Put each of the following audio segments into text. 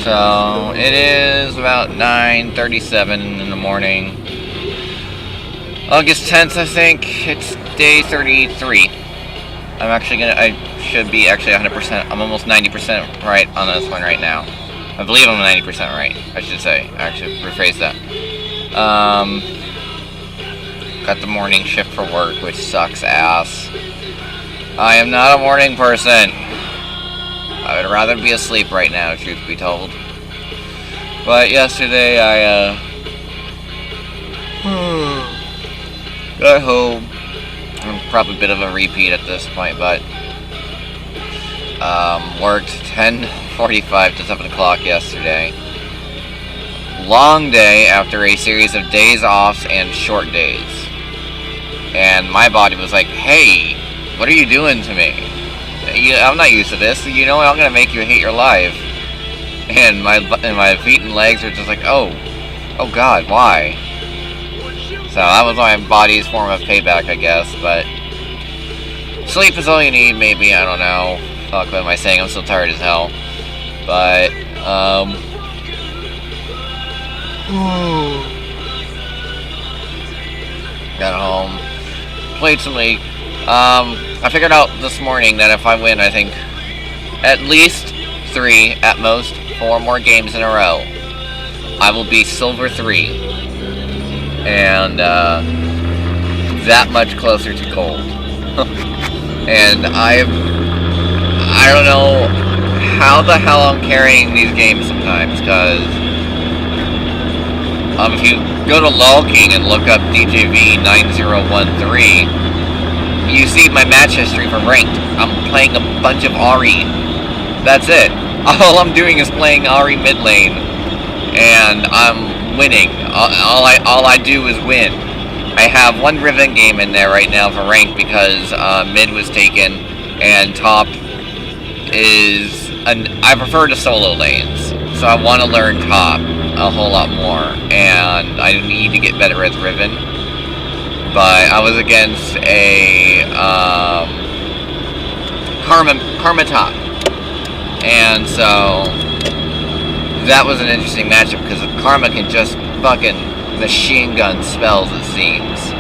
So it is about 9:37 in the morning. August 10th, I think. It's day 33. I should be actually 100%. I'm almost 90% right on this one right now. I believe I'm 90% right, I should say. I should rephrase that. Got the morning shift for work, which sucks ass. I am not a morning person. I would rather be asleep right now, truth be told. But yesterday I got home. I'm probably a bit of a repeat at this point, but worked 10:45 to 7 o'clock yesterday. Long day after a series of days off and short days. And my body was like, hey, what are you doing to me? I'm not used to this. You know, I'm gonna make you hate your life. And my feet and legs were just like, oh God, why? So that was my body's form of payback, I guess. But sleep is all you need, maybe. I don't know. Fuck, what am I saying? I'm still tired as hell. But got home, played some League. I figured out this morning that if I win, I think at least 3, at most 4 more games in a row, I will be Silver 3, and that much closer to Gold. And I don't know how the hell I'm carrying these games sometimes, because if you go to LOLKing and look up DJV9013, you see my match history for ranked. I'm playing a bunch of Ahri. That's it. All I'm doing is playing Ahri mid lane, and I'm winning. All I do is win. I have 1 Riven game in there right now for ranked because mid was taken, and top is I prefer to solo lanes, so I want to learn top a whole lot more, and I need to get better at Riven. But I was against a Karma top, and so that was an interesting matchup because Karma can just fucking machine gun spells, it seems.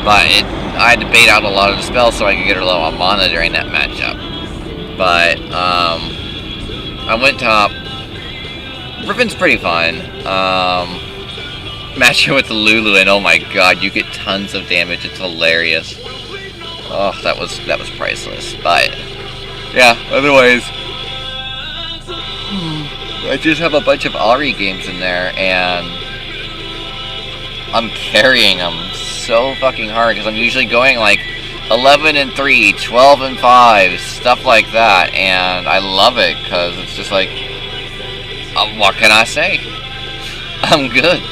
But I had to bait out a lot of the spells so I could get her low on mana during that matchup. But I went top. Riven's pretty fun. Matching with the Lulu, and oh my god, you get tons of damage. It's hilarious. Oh, that was priceless. But yeah, otherwise, I just have a bunch of Ahri games in there, and I'm carrying them so fucking hard because I'm usually going like 11-3, 12-5, stuff like that, and I love it because it's just like, what can I say? I'm good.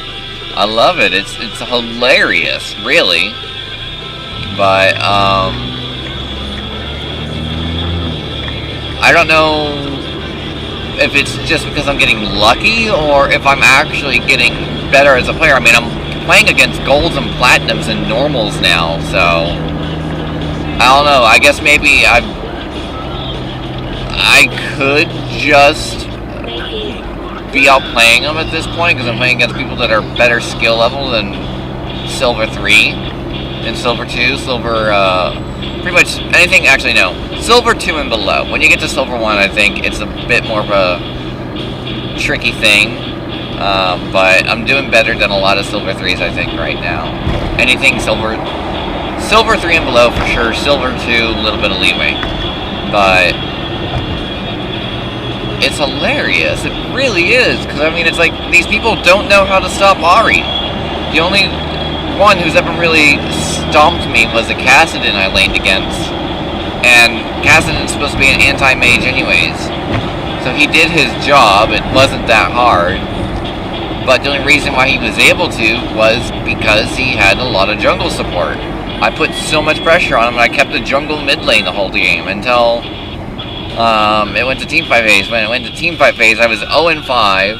I love it. It's hilarious, really. But I don't know if it's just because I'm getting lucky or if I'm actually getting better as a player. I mean, I'm playing against golds and platinums and normals now, so I don't know. I guess maybe I could just be outplaying them at this point because I'm playing against people that are better skill level than Silver 3 and Silver 2, pretty much anything. Actually, no, Silver 2 and below. When you get to Silver 1, I think it's a bit more of a tricky thing, but I'm doing better than a lot of Silver 3s, I think, right now. Anything Silver 3 and below for sure, Silver 2, a little bit of leeway, but it's hilarious. It really is. Because, I mean, it's like these people don't know how to stop Ahri. The only one who's ever really stomped me was a Kassadin I laned against. And Kassadin's supposed to be an anti-mage anyways. So he did his job. It wasn't that hard. But the only reason why he was able to was because he had a lot of jungle support. I put so much pressure on him, and I kept the jungle mid lane the whole game until it went to teamfight phase. When it went to teamfight phase, I was 0-5.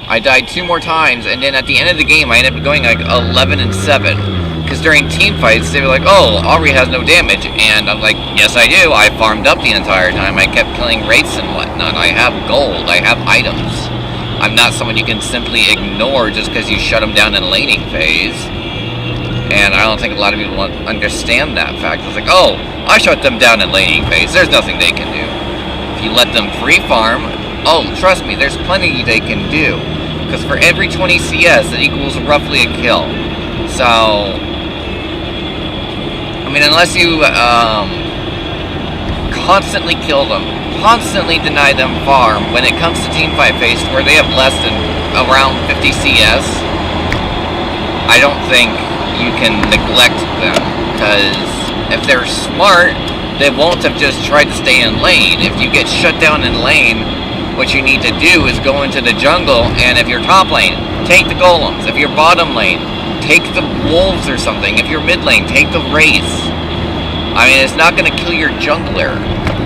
I died 2 more times, and then at the end of the game, I ended up going like 11-7. Because during teamfights, they were like, oh, Ahri has no damage. And I'm like, yes, I do. I farmed up the entire time. I kept killing wraiths and whatnot. I have gold. I have items. I'm not someone you can simply ignore just because you shut them down in laning phase. And I don't think a lot of people understand that fact. It's like, oh, I shut them down in laning phase. There's nothing they can do. If you let them free farm, oh, trust me, there's plenty they can do. Because for every 20 CS, it equals roughly a kill. So, I mean, unless you constantly kill them, constantly deny them farm, when it comes to teamfight phase where they have less than around 50 CS, I don't think you can neglect them. Because if they're smart, they won't have just tried to stay in lane. If you get shut down in lane, what you need to do is go into the jungle, and if you're top lane, take the golems. If you're bottom lane, take the wolves or something. If you're mid lane, take the wraiths. I mean, it's not going to kill your jungler.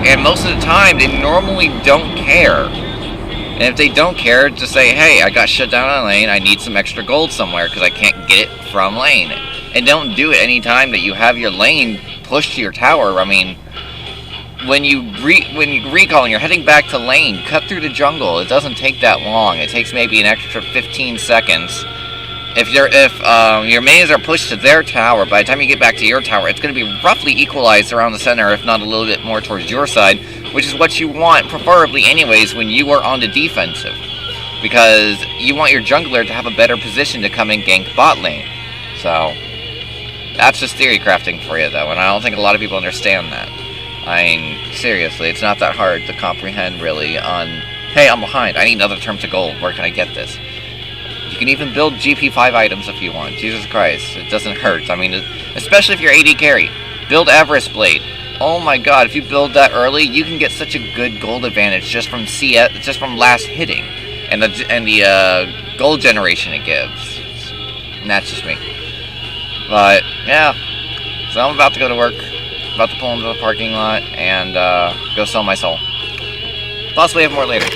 And most of the time, they normally don't care. And if they don't care, just say, hey, I got shut down on lane, I need some extra gold somewhere because I can't get it from lane. And don't do it anytime that you have your lane pushed to your tower. I mean, when you recall and you're heading back to lane, cut through the jungle. It doesn't take that long. It takes maybe an extra 15 seconds. If your mains are pushed to their tower, by the time you get back to your tower, it's going to be roughly equalized around the center, if not a little bit more towards your side, which is what you want, preferably anyways, when you are on the defensive. Because you want your jungler to have a better position to come and gank bot lane. So, that's just theory crafting for you, though, and I don't think a lot of people understand that. I mean, seriously, it's not that hard to comprehend, really, on, hey, I'm behind, I need another term to gold, where can I get this? You can even build GP5 items if you want. Jesus Christ, it doesn't hurt. I mean, especially if you're AD carry. Build Avarice Blade. Oh my god, if you build that early, you can get such a good gold advantage just from CS, just from last hitting. And the gold generation it gives. And that's just me. But, yeah. So I'm about to go to work. About to pull into the parking lot and go sell my soul. Possibly have more later.